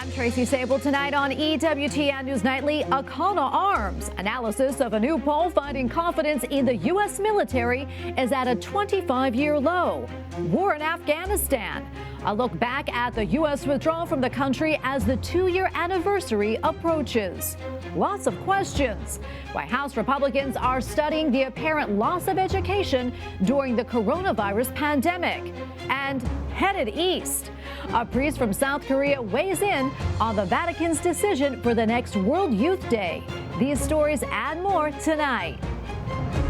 I'm Tracy Sable. Tonight on EWTN News Nightly, a call to arms. Analysis of a new poll finding confidence in the U.S. military is at a 25-year low. War in Afghanistan. A look back at the U.S. withdrawal from the country as the 2-year anniversary approaches. Lots of questions. Why House Republicans are studying the apparent loss of education during the coronavirus pandemic. And headed east. A priest from South Korea weighs in on the Vatican's decision for the next World Youth Day. These stories and more tonight.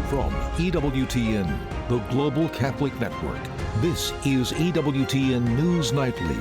From EWTN, the Global Catholic Network, this is EWTN News Nightly.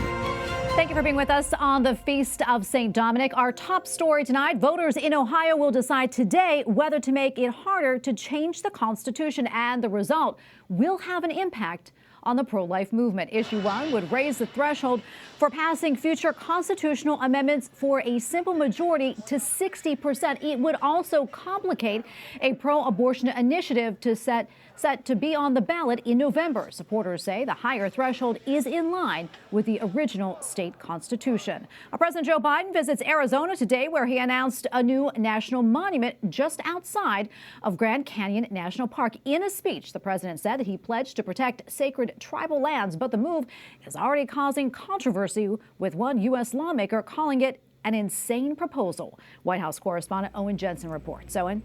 Thank you for being with us on the Feast of St. Dominic. Our top story tonight, voters in Ohio will decide today whether to make it harder to change the Constitution, and the result will have an impact on the pro-life movement. Issue 1 would raise the threshold for passing future constitutional amendments for a simple majority to 60%. It would also complicate a pro-abortion initiative set to be on the ballot in November. Supporters say the higher threshold is in line with the original state constitution. President Joe Biden visits Arizona today, where he announced a new national monument just outside of Grand Canyon National Park. In a speech, the president said that he pledged to protect sacred tribal lands, but the move is already causing controversy, with one U.S. lawmaker calling it an insane proposal. White House correspondent Owen Jensen reports. Owen?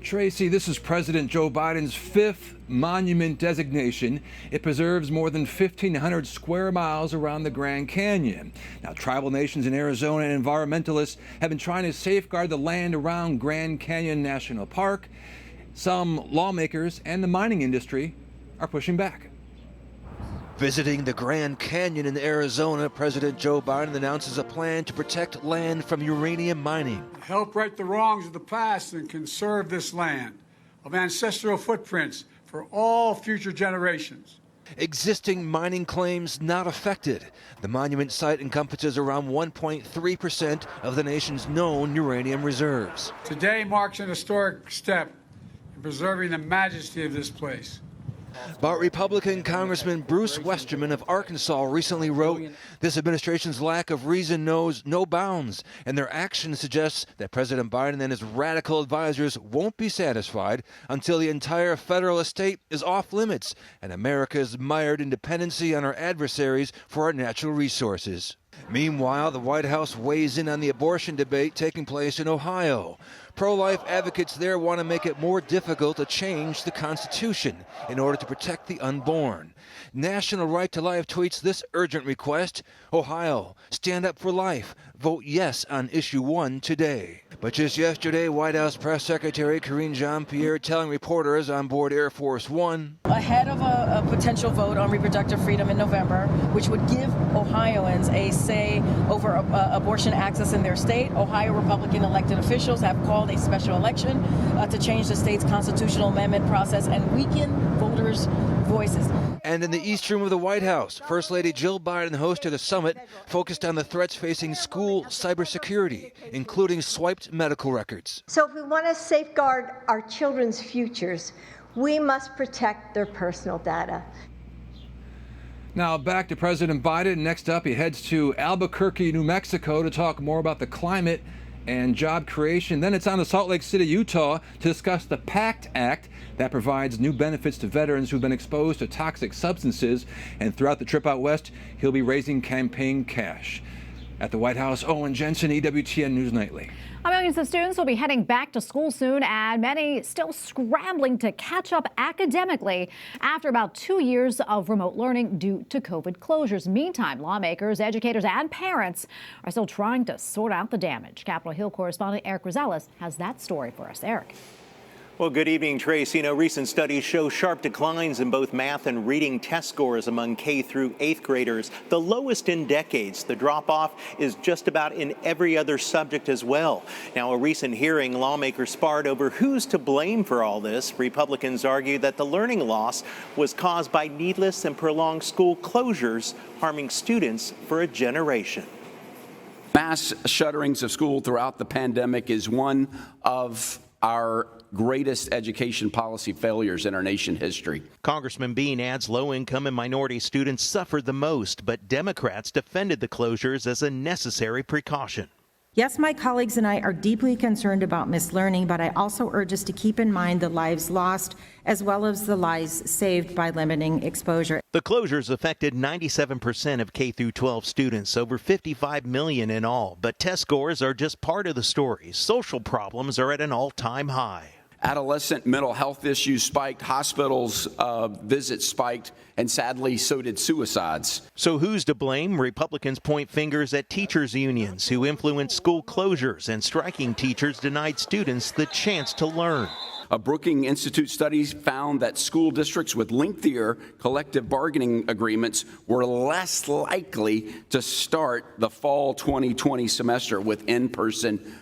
Tracy, this is President Joe Biden's 5th monument designation. It preserves more than 1,500 square miles around the Grand Canyon. Now, tribal nations in Arizona and environmentalists have been trying to safeguard the land around Grand Canyon National Park. Some lawmakers and the mining industry are pushing back. Visiting the Grand Canyon in Arizona, President Joe Biden announces a plan to protect land from uranium mining. Help right the wrongs of the past and conserve this land of ancestral footprints for all future generations. Existing mining claims not affected. The monument site encompasses around 1.3% of the nation's known uranium reserves. Today marks an historic step in preserving the majesty of this place. But Republican Congressman Bruce Westerman of Arkansas recently wrote, this administration's lack of reason knows no bounds, and their action suggests that President Biden and his radical advisors won't be satisfied until the entire federal estate is off limits and America's mired in dependency on our adversaries for our natural resources. Meanwhile, the White House weighs in on the abortion debate taking place in Ohio. Pro-life advocates there want to make it more difficult to change the Constitution in order to protect the unborn. National Right to Life tweets this urgent request: Ohio, stand up for life. Vote yes on issue 1 today. But just yesterday, White House Press Secretary Karine Jean-Pierre telling reporters on board Air Force One, ahead of a potential vote on reproductive freedom in November, which would give Ohioans a say over abortion access in their state, Ohio Republican elected officials have called a special election to change the state's constitutional amendment process and weaken voters' voices. And in the East Room of the White House, First Lady Jill Biden hosted a summit focused on the threats facing school cybersecurity, including swiped medical records. So if we want to safeguard our children's futures, we must protect their personal data. Now back to President Biden. Next up, he heads to Albuquerque, New Mexico to talk more about the climate and job creation. Then it's on to Salt Lake City, Utah to discuss the PACT Act that provides new benefits to veterans who've been exposed to toxic substances. And throughout the trip out west, he'll be raising campaign cash. At the White House, Owen Jensen, EWTN News Nightly. Millions of students will be heading back to school soon, and many still scrambling to catch up academically after about 2 years of remote learning due to COVID closures. Meantime, lawmakers, educators, and parents are still trying to sort out the damage. Capitol Hill correspondent Eric Rosales has that story for us. Eric. Well, good evening, Tracy. Recent studies show sharp declines in both math and reading test scores among K through 8th graders, the lowest in decades. The drop-off is just about in every other subject as well. Now, a recent hearing, lawmakers sparred over who's to blame for all this. Republicans argue that the learning loss was caused by needless and prolonged school closures, harming students for a generation. Mass shutterings of school throughout the pandemic is one of our greatest education policy failures in our nation history. Congressman Bean adds low-income and minority students suffered the most, but Democrats defended the closures as a necessary precaution. Yes, my colleagues and I are deeply concerned about mislearning, but I also urge us to keep in mind the lives lost as well as the lives saved by limiting exposure. The closures affected 97% of K-12 students, over 55 million in all. But test scores are just part of the story. Social problems are at an all-time high. Adolescent mental health issues spiked, hospitals visits spiked, and sadly, so did suicides. So who's to blame? Republicans point fingers at teachers' unions who influenced school closures, and striking teachers denied students the chance to learn. A Brookings Institute study found that school districts with lengthier collective bargaining agreements were less likely to start the fall 2020 semester with in-person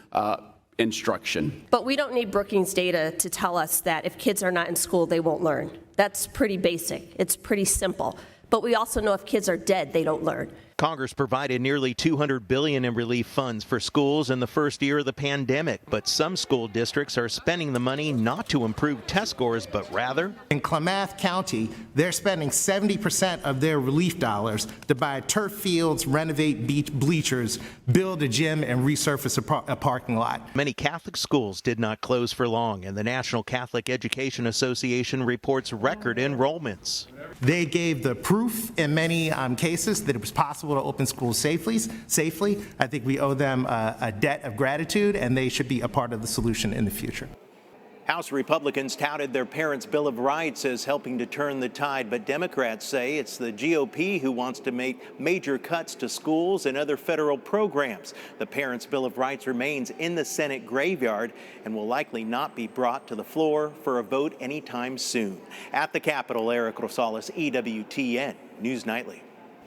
instruction. But we don't need Brookings data to tell us that if kids are not in school, they won't learn. That's pretty basic. It's pretty simple. But we also know if kids are dead, they don't learn. Congress provided nearly $200 billion in relief funds for schools in the first year of the pandemic, but some school districts are spending the money not to improve test scores, but rather... In Klamath County, they're spending 70% of their relief dollars to buy turf fields, renovate bleachers, build a gym, and resurface a parking lot. Many Catholic schools did not close for long, and the National Catholic Education Association reports record enrollments. They gave the proof in many cases that it was possible to open schools safely. I think we owe them a debt of gratitude, and they should be a part of the solution in the future. House Republicans touted their Parents' Bill of Rights as helping to turn the tide, but Democrats say it's the GOP who wants to make major cuts to schools and other federal programs. The Parents' Bill of Rights remains in the Senate graveyard and will likely not be brought to the floor for a vote anytime soon. At the Capitol, Eric Rosales, EWTN News Nightly.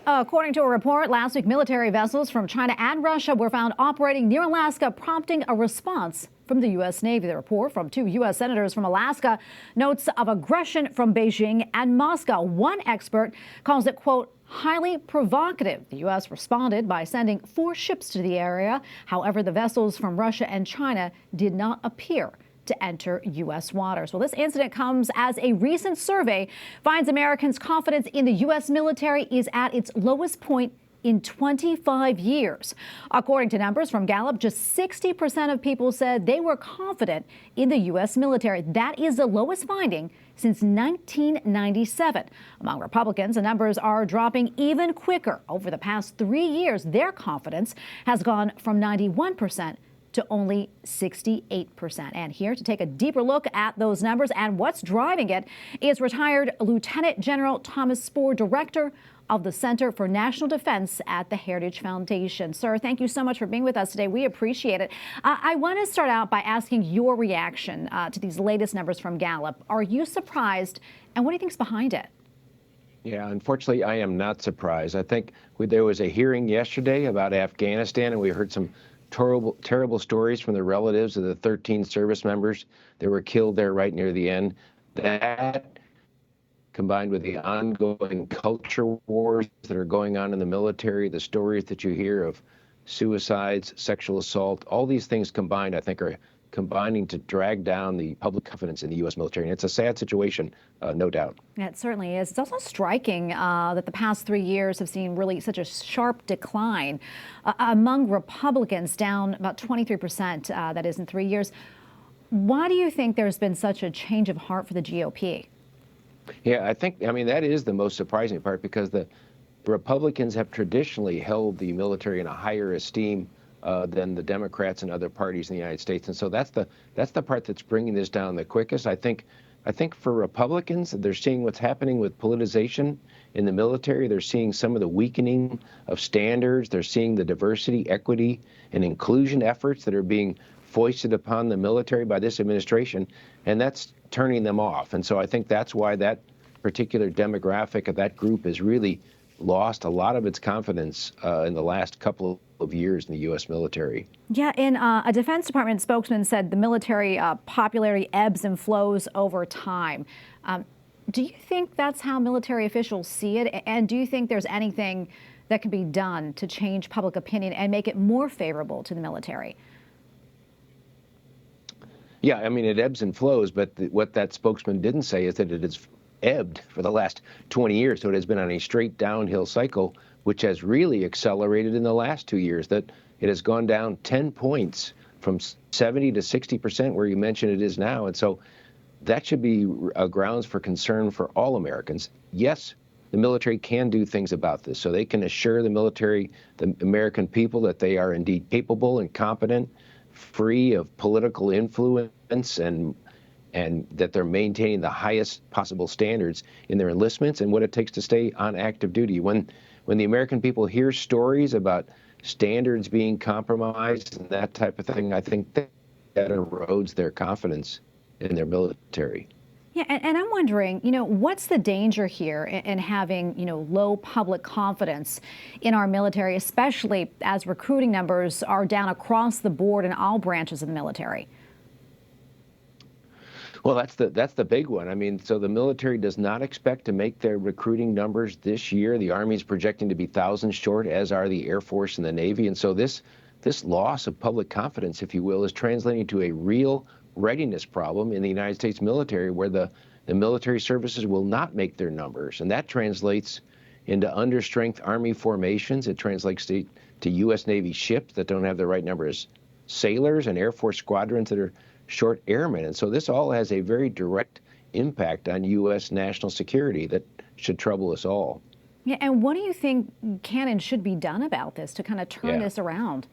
According to a report, last week military vessels from China and Russia were found operating near Alaska, prompting a response from the U.S. Navy. The report from 2 U.S. senators from Alaska notes of aggression from Beijing and Moscow. One expert calls it, quote, highly provocative. The U.S. responded by sending 4 ships to the area. However, the vessels from Russia and China did not appear to enter U.S. waters. Well, this incident comes as a recent survey finds Americans' confidence in the U.S. military is at its lowest point in 25 years. According to numbers from Gallup, just 60% of people said they were confident in the U.S. military. That is the lowest finding since 1997. Among Republicans, the numbers are dropping even quicker. Over the past 3 years, their confidence has gone from 91% to only 68%. And here to take a deeper look at those numbers and what's driving it is retired Lieutenant General Thomas Spoehr, director of the Center for National Defense at the Heritage Foundation. Sir, thank you so much for being with us today. We appreciate it. I want to start out by asking your reaction to these latest numbers from Gallup. Are you surprised, and what do you think is behind it? Yeah, unfortunately, I am not surprised. I think there was a hearing yesterday about Afghanistan, and we heard some terrible stories from the relatives of the 13 service members that were killed there right near the end. That, combined with the ongoing culture wars that are going on in the military, the stories that you hear of suicides, sexual assault, all these things combined, I think, are combining to drag down the public confidence in the U.S. military. And it's a sad situation, no doubt. Yeah, it certainly is. It's also striking that the past 3 years have seen really such a sharp decline among Republicans, down about 23%, that is, in 3 years. Why do you think there's been such a change of heart for the GOP? Yeah, I mean, that is the most surprising part, because the Republicans have traditionally held the military in a higher esteem than the Democrats and other parties in the United States. And so that's the part that's bringing this down the quickest. I think for Republicans, they're seeing what's happening with politicization in the military. They're seeing some of the weakening of standards. They're seeing the diversity, equity, and inclusion efforts that are being foisted upon the military by this administration, and that's turning them off. And so I think that's why that particular demographic of that group has really lost a lot of its confidence in the last couple of years in the U.S. military. Yeah, and a Defense Department spokesman said the military popularity ebbs and flows over time. Do you think that's how military officials see it? And do you think there's anything that can be done to change public opinion and make it more favorable to the military? Yeah, I mean, it ebbs and flows, but what that spokesman didn't say is that it has ebbed for the last 20 years. So it has been on a straight downhill cycle, which has really accelerated in the last 2 years, that it has gone down 10 points from 70 to 60%, where you mentioned it is now. And so that should be grounds for concern for all Americans. Yes, the military can do things about this. So they can assure the military, the American people, that they are indeed capable and competent, free of political influence, and that they're maintaining the highest possible standards in their enlistments and what it takes to stay on active duty. When the American people hear stories about standards being compromised and that type of thing, I think that erodes their confidence in their military. Yeah, and I'm wondering, what's the danger here in having, low public confidence in our military, especially as recruiting numbers are down across the board in all branches of the military? Well, that's the big one. I mean, so the military does not expect to make their recruiting numbers this year. The Army is projecting to be thousands short, as are the Air Force and the Navy. And so this loss of public confidence, if you will, is translating to a real readiness problem in the United States military, where the military services will not make their numbers. And that translates into understrength Army formations. It translates to U.S. Navy ships that don't have the right number of sailors, and Air Force squadrons that are short airmen. And so this all has a very direct impact on U.S. national security that should trouble us all. Yeah, and what do you think can and should be done about this to kind of turn this around?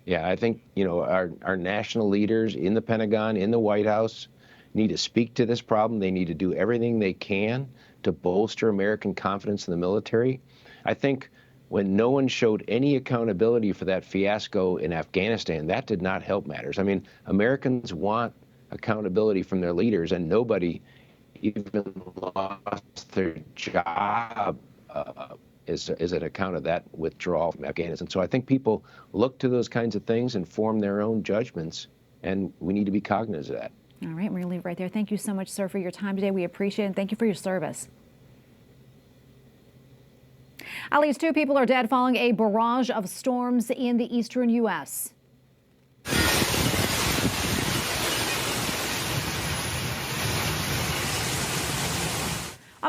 Yeah, I think, our national leaders in the Pentagon, in the White House, need to speak to this problem. They need to do everything they can to bolster American confidence in the military. I think when no one showed any accountability for that fiasco in Afghanistan, that did not help matters. I mean, Americans want accountability from their leaders, and nobody even lost their job is an account of that withdrawal from Afghanistan. So I think people look to those kinds of things and form their own judgments, and we need to be cognizant of that. All right, we're going to leave it right there. Thank you so much, sir, for your time today. We appreciate it, and thank you for your service. At least 2 people are dead following a barrage of storms in the eastern U.S.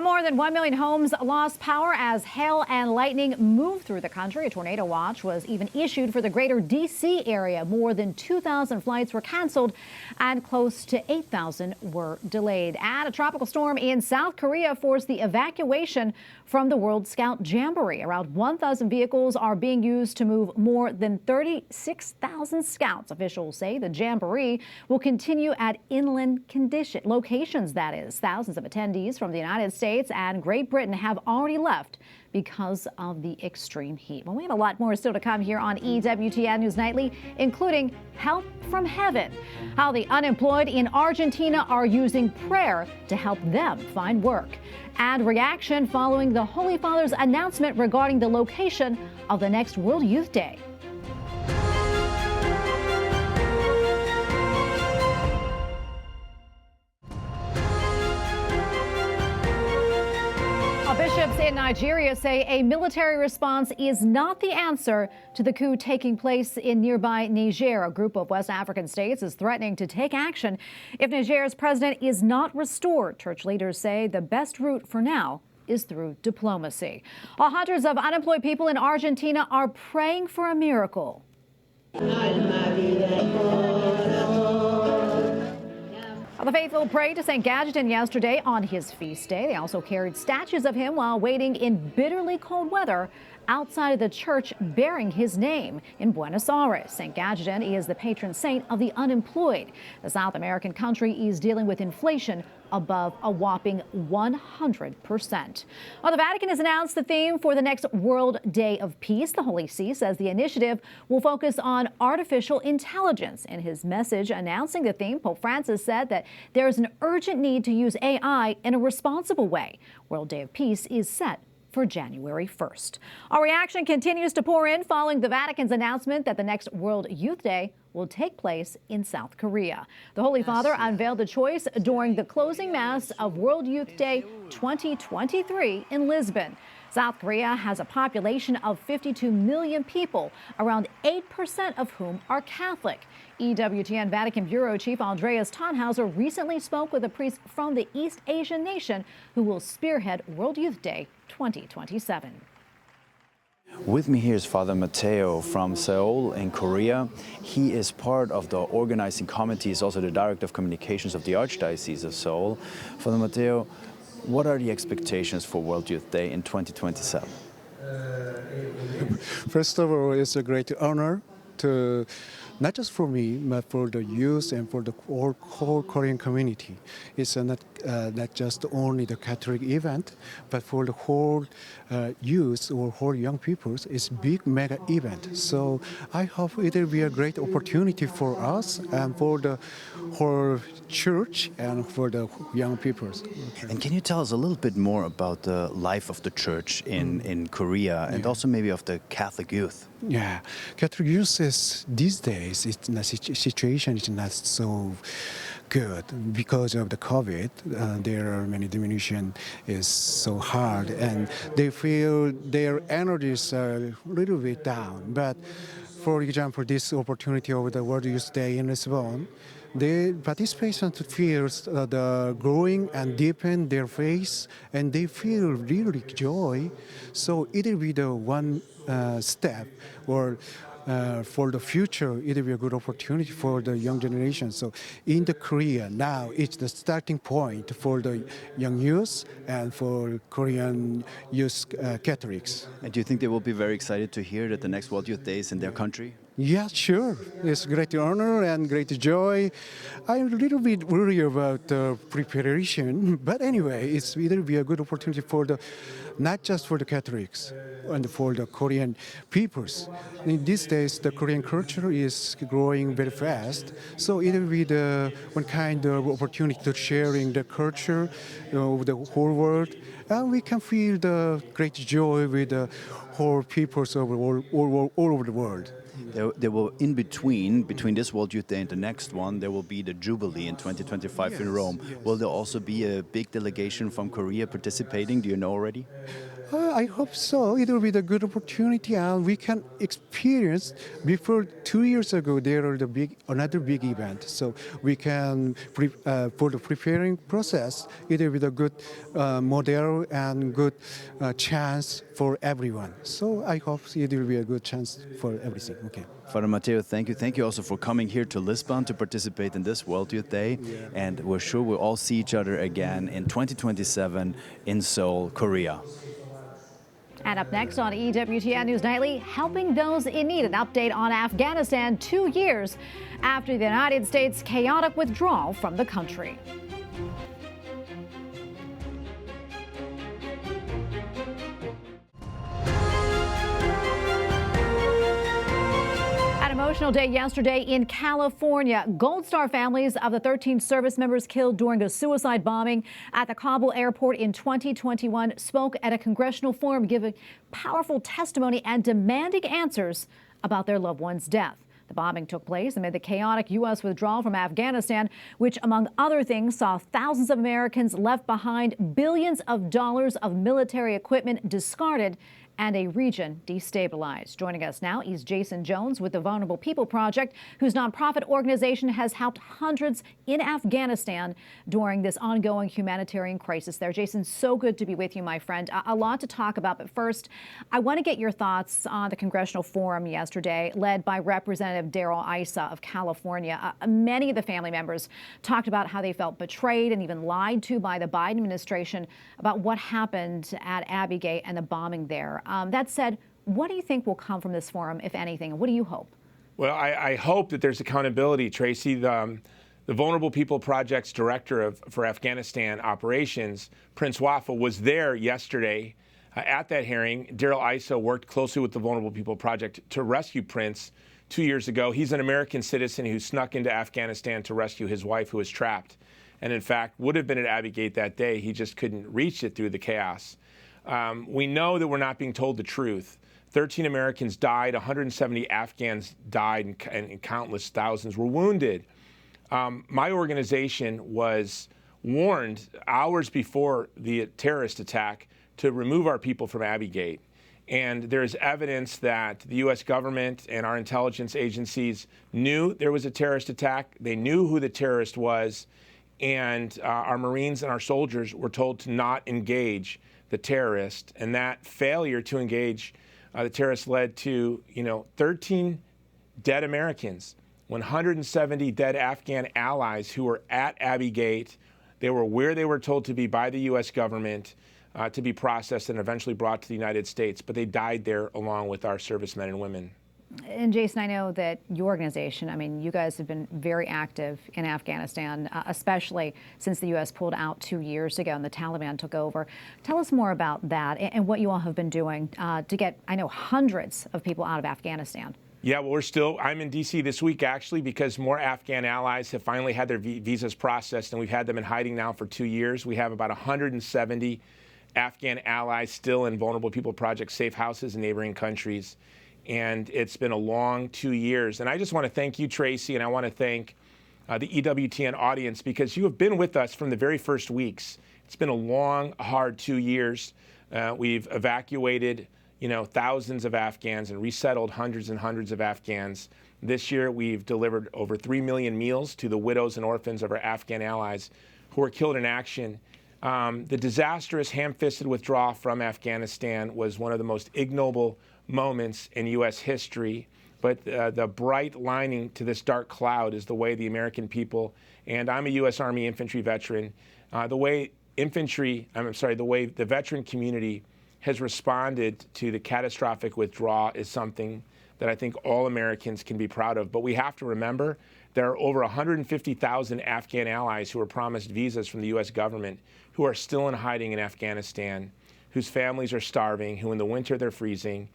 More than 1 million homes lost power as hail and lightning moved through the country. A tornado watch was even issued for the greater D.C. area. More than 2,000 flights were canceled and close to 8,000 were delayed. And a tropical storm in South Korea forced the evacuation from the World Scout Jamboree. Around 1,000 vehicles are being used to move more than 36,000 scouts. Officials say the Jamboree will continue at inland locations, that is. Thousands of attendees from the United States and Great Britain have already left because of the extreme heat. Well, we have a lot more still to come here on EWTN News Nightly, including help from heaven, how the unemployed in Argentina are using prayer to help them find work, and reaction following the Holy Father's announcement regarding the location of the next World Youth Day. Bishops in Nigeria say a military response is not the answer to the coup taking place in nearby Niger. A group of West African states is threatening to take action if Niger's president is not restored. Church leaders say the best route for now is through diplomacy. While hundreds of unemployed people in Argentina are praying for a miracle. The faithful prayed to St. Gajetan yesterday on his feast day. They also carried statues of him while waiting in bitterly cold weather outside of the church bearing his name in Buenos Aires. St. Gajetan is the patron saint of the unemployed. The South American country is dealing with inflation above a whopping 100%. Well, the Vatican has announced the theme for the next World Day of Peace. The Holy See says the initiative will focus on artificial intelligence. In his message announcing the theme, Pope Francis said that there is an urgent need to use AI in a responsible way. World Day of Peace is set for January 1st. Our reaction continues to pour in following the Vatican's announcement that the next World Youth Day will take place in South Korea. The Holy Father unveiled the choice during the closing Mass of World Youth Day 2023 in Lisbon. South Korea has a population of 52 million people, around 8% of whom are Catholic. EWTN Vatican Bureau Chief Andreas Thonhauser recently spoke with a priest from the East Asian nation who will spearhead World Youth Day 2027. With me here is Father Matteo from Seoul in Korea. He is part of the organizing committee, he's also the director of communications of the Archdiocese of Seoul. Father Matteo, what are the expectations for World Youth Day in 2027? First of all, it's a great honor to, not just for me, but for the youth and for the whole Korean community. It's not just only the Catholic event, but for the whole youth or whole young people, it's a big mega event. So I hope it will be a great opportunity for us and for the whole church and for the young people. And can you tell us a little bit more about the life of the church in Korea and also maybe of the Catholic youth? Yeah, Catholic youth is these days, the situation is not so good because of the COVID. There are many diminution is so hard, and they feel their energies are a little bit down. But for example, this opportunity of the World Youth Day in Lisbon, the participants feel the growing and deepen their faith, and they feel really joy. So it will be the one step, or for the future, it will be a good opportunity for the young generation. So in the Korea now, it's the starting point for the young youth and for Korean youth Catholics. And do you think they will be very excited to hear that the next World Youth Day is in their country? Yeah, sure. It's great honor and great joy. I'm a little bit worried about the preparation, but anyway, it will be a good opportunity for the, not just for the Catholics and for the Korean peoples. In these days, the Korean culture is growing very fast, so it will be the one kind of opportunity to sharing the culture with the whole world, and we can feel the great joy with the whole peoples of all over the world. There will, in between this World Youth Day and the next one, there will be the Jubilee in 2025 in Rome. Yes. Will there also be a big delegation from Korea participating? Do you know already? I hope so. It will be a good opportunity, and we can experience. Before 2 years ago, there was another big event, so we can for the preparing process. It will be a good model and good chance for everyone. So I hope it will be a good chance for everything. Okay. Father Matteo, thank you. Thank you also for coming here to Lisbon to participate in this World Youth Day. Yeah. And we're sure we'll all see each other again in 2027 in Seoul, Korea. And up next on EWTN News Nightly, helping those in need. An update on Afghanistan 2 years after the United States' chaotic withdrawal from the country. Emotional day yesterday in California. Gold Star families of the 13 service members killed during a suicide bombing at the Kabul airport in 2021 spoke at a congressional forum, giving powerful testimony and demanding answers about their loved one's death. The bombing took place amid the chaotic U.S. withdrawal from Afghanistan, which, among other things, saw thousands of Americans left behind, billions of dollars of military equipment discarded, and a region destabilized. Joining us now is Jason Jones with the Vulnerable People Project, whose nonprofit organization has helped hundreds in Afghanistan during this ongoing humanitarian crisis there. Jason, so good to be with you, my friend. A lot to talk about, but first, I want to get your thoughts on the Congressional Forum yesterday, led by Representative Darrell Issa of California. Many of the family members talked about how they felt betrayed and even lied to by the Biden administration about what happened at Abbey Gate and the bombing there. That said, what do you think will come from this forum, if anything? What do you hope? Well, I hope that there's accountability, Tracy. The Vulnerable People Project's director for Afghanistan operations, Prince Wafa, was there yesterday at that hearing. Darrell Issa worked closely with the Vulnerable People Project to rescue Prince 2 years ago. He's an American citizen who snuck into Afghanistan to rescue his wife, who was trapped, and in fact would have been at Abbey Gate that day. He just couldn't reach it through the chaos. We know that we're not being told the truth. 13 Americans died, 170 Afghans died, and countless thousands were wounded. My organization was warned hours before the terrorist attack to remove our people from Abbey Gate. And there's evidence that the U.S. government and our intelligence agencies knew there was a terrorist attack. They knew who the terrorist was. And our Marines and our soldiers were told to not engage the terrorist. And that failure to engage the terrorist led to, 13 dead Americans, 170 dead Afghan allies who were at Abbey Gate. They were where they were told to be by the U.S. government to be processed and eventually brought to the United States. But they died there along with our servicemen and women. And Jason, I know that your organization, I mean, you guys have been very active in Afghanistan, especially since the U.S. pulled out 2 years ago and the Taliban took over. Tell us more about that and what you all have been doing to get, I know, hundreds of people out of Afghanistan. Yeah, well, I'm in D.C. this week, actually, because more Afghan allies have finally had their visas processed, and we've had them in hiding now for 2 years. We have about 170 Afghan allies still in Vulnerable People Project safe houses in neighboring countries. And it's been a long 2 years. And I just want to thank you, Tracy, and I want to thank the EWTN audience, because you have been with us from the very first weeks. It's been a long, hard 2 years. We've evacuated, thousands of Afghans and resettled hundreds and hundreds of Afghans. This year, we've delivered over 3 million meals to the widows and orphans of our Afghan allies who were killed in action. The disastrous ham-fisted withdrawal from Afghanistan was one of the most ignoble moments in U.S. history, but the bright lining to this dark cloud is the way the American people, and I'm a U.S. Army infantry veteran, the way the veteran community has responded to the catastrophic withdrawal is something that I think all Americans can be proud of. But we have to remember there are over 150,000 Afghan allies who were promised visas from the U.S. government who are still in hiding in Afghanistan, whose families are starving, who in the winter they're freezing.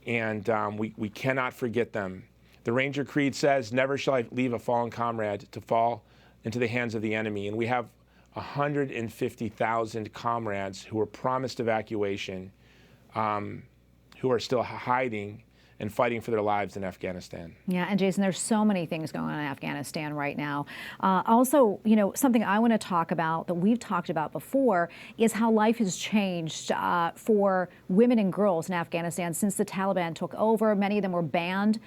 And we cannot forget them. The Ranger Creed says, "Never shall I leave a fallen comrade to fall into the hands of the enemy." And we have 150,000 comrades who were promised evacuation, who are still hiding and fighting for their lives in Afghanistan. Yeah, and Jason, there's so many things going on in Afghanistan right now. Also, something I want to talk about that we've talked about before is how life has changed for women and girls in Afghanistan since the Taliban took over. Many of them were banned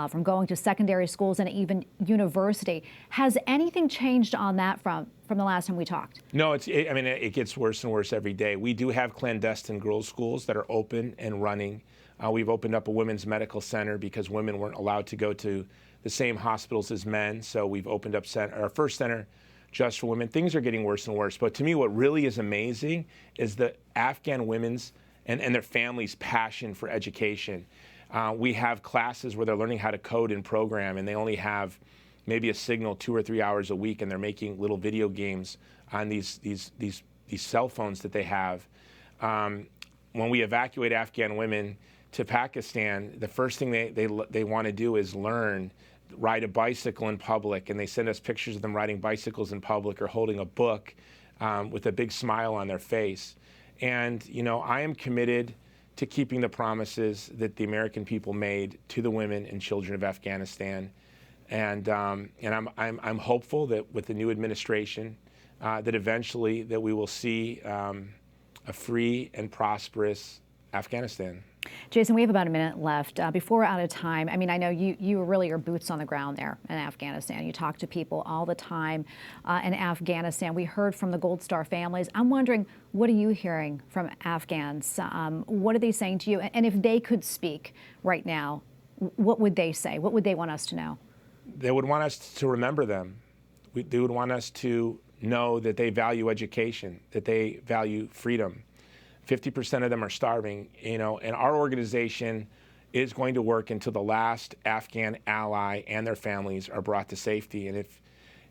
from going to secondary schools and even university. Has anything changed on that front from the last time we talked? No, it gets worse and worse every day. We do have clandestine girls' schools that are open and running. We've opened up a women's medical center because women weren't allowed to go to the same hospitals as men. So we've opened up our first center just for women. Things are getting worse and worse. But to me, what really is amazing is the Afghan women's and their families' passion for education. We have classes where they're learning how to code and program, and they only have maybe a signal 2 or 3 hours a week, and they're making little video games on these cell phones that they have. When we evacuate Afghan women to Pakistan, the first thing they want to do is ride a bicycle in public, and they send us pictures of them riding bicycles in public or holding a book with a big smile on their face. And I am committed to keeping the promises that the American people made to the women and children of Afghanistan, and I'm hopeful that with the new administration, that eventually that we will see a free and prosperous Afghanistan. Jason, we have about a minute left. Before we're out of time, I mean, I know you really are boots on the ground there in Afghanistan. You talk to people all the time in Afghanistan. We heard from the Gold Star families. I'm wondering, what are you hearing from Afghans? What are they saying to you? And if they could speak right now, what would they say? What would they want us to know? They would want us to remember them. They would want us to know that they value education, that they value freedom. 50% of them are starving, and our organization is going to work until the last Afghan ally and their families are brought to safety.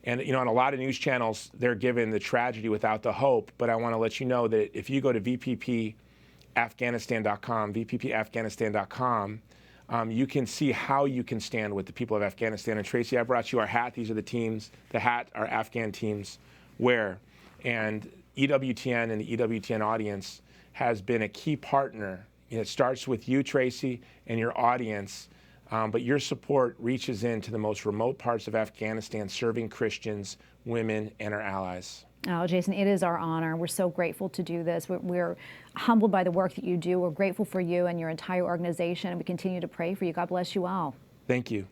And on a lot of news channels, they're given the tragedy without the hope. But I want to let you know that if you go to vppafghanistan.com, you can see how you can stand with the people of Afghanistan. And Tracy, I brought you our hat. These are the hat our Afghan teams wear. And EWTN and the EWTN audience has been a key partner. It starts with you, Tracy, and your audience, but your support reaches into the most remote parts of Afghanistan, serving Christians, women, and our allies. Oh, Jason, it is our honor. We're so grateful to do this. We're humbled by the work that you do. We're grateful for you and your entire organization, and we continue to pray for you. God bless you all. Thank you.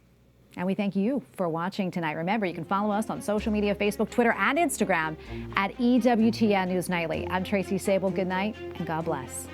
And we thank you for watching tonight. Remember, you can follow us on social media, Facebook, Twitter, and Instagram at EWTN News Nightly. I'm Tracy Sable. Good night, and God bless.